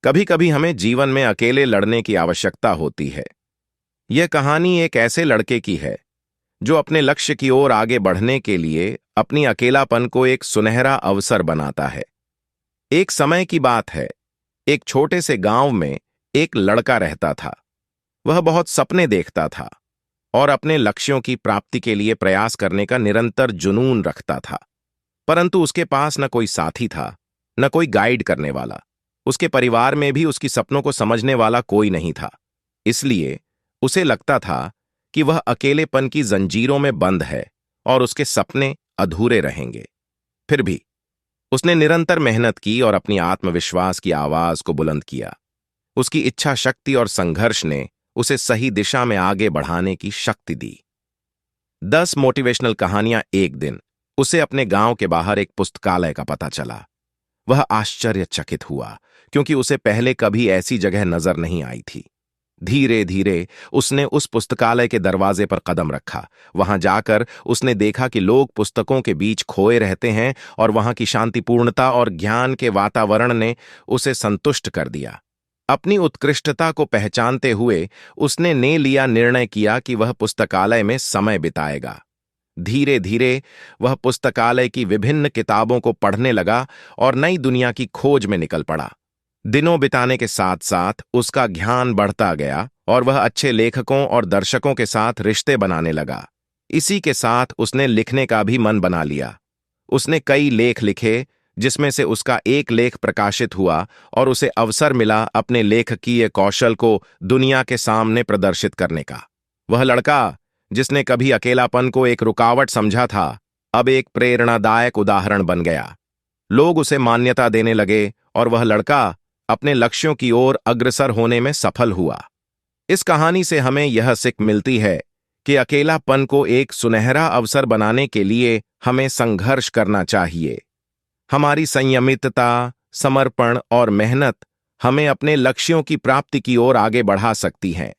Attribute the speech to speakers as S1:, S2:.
S1: कभी कभी हमें जीवन में अकेले लड़ने की आवश्यकता होती है। यह कहानी एक ऐसे लड़के की है जो अपने लक्ष्य की ओर आगे बढ़ने के लिए अपनी अकेलापन को एक सुनहरा अवसर बनाता है। एक समय की बात है, एक छोटे से गांव में एक लड़का रहता था। वह बहुत सपने देखता था और अपने लक्ष्यों की प्राप्ति के लिए प्रयास करने का निरंतर जुनून रखता था। परंतु उसके पास न कोई साथी था, न कोई गाइड करने वाला। उसके परिवार में भी उसकी सपनों को समझने वाला कोई नहीं था। इसलिए उसे लगता था कि वह अकेलेपन की जंजीरों में बंद है और उसके सपने अधूरे रहेंगे। फिर भी उसने निरंतर मेहनत की और अपनी आत्मविश्वास की आवाज को बुलंद किया। उसकी इच्छा शक्ति और संघर्ष ने उसे सही दिशा में आगे बढ़ाने की शक्ति दी। 10 मोटिवेशनल कहानियां एक दिन उसे अपने गांव के बाहर एक पुस्तकालय का पता चला। वह आश्चर्यचकित हुआ क्योंकि उसे पहले कभी ऐसी जगह नजर नहीं आई थी। धीरे धीरे उसने उस पुस्तकालय के दरवाजे पर कदम रखा। वहां जाकर उसने देखा कि लोग पुस्तकों के बीच खोए रहते हैं और वहां की शांतिपूर्णता और ज्ञान के वातावरण ने उसे संतुष्ट कर दिया। अपनी उत्कृष्टता को पहचानते हुए उसने ने लिया निर्णय किया कि वह पुस्तकालय में समय बिताएगा। धीरे धीरे वह पुस्तकालय की विभिन्न किताबों को पढ़ने लगा और नई दुनिया की खोज में निकल पड़ा। दिनों बिताने के साथ साथ उसका ज्ञान बढ़ता गया और वह अच्छे लेखकों और दर्शकों के साथ रिश्ते बनाने लगा। इसी के साथ उसने लिखने का भी मन बना लिया। उसने कई लेख लिखे, जिसमें से उसका एक लेख प्रकाशित हुआ और उसे अवसर मिला अपने लेखकीय कौशल को दुनिया के सामने प्रदर्शित करने का। वह लड़का जिसने कभी अकेलापन को एक रुकावट समझा था, अब एक प्रेरणादायक उदाहरण बन गया। लोग उसे मान्यता देने लगे और वह लड़का अपने लक्ष्यों की ओर अग्रसर होने में सफल हुआ। इस कहानी से हमें यह सीख मिलती है कि अकेलापन को एक सुनहरा अवसर बनाने के लिए हमें संघर्ष करना चाहिए। हमारी संयमितता, समर्पण और मेहनत हमें अपने लक्ष्यों की प्राप्ति की ओर आगे बढ़ा सकती हैं।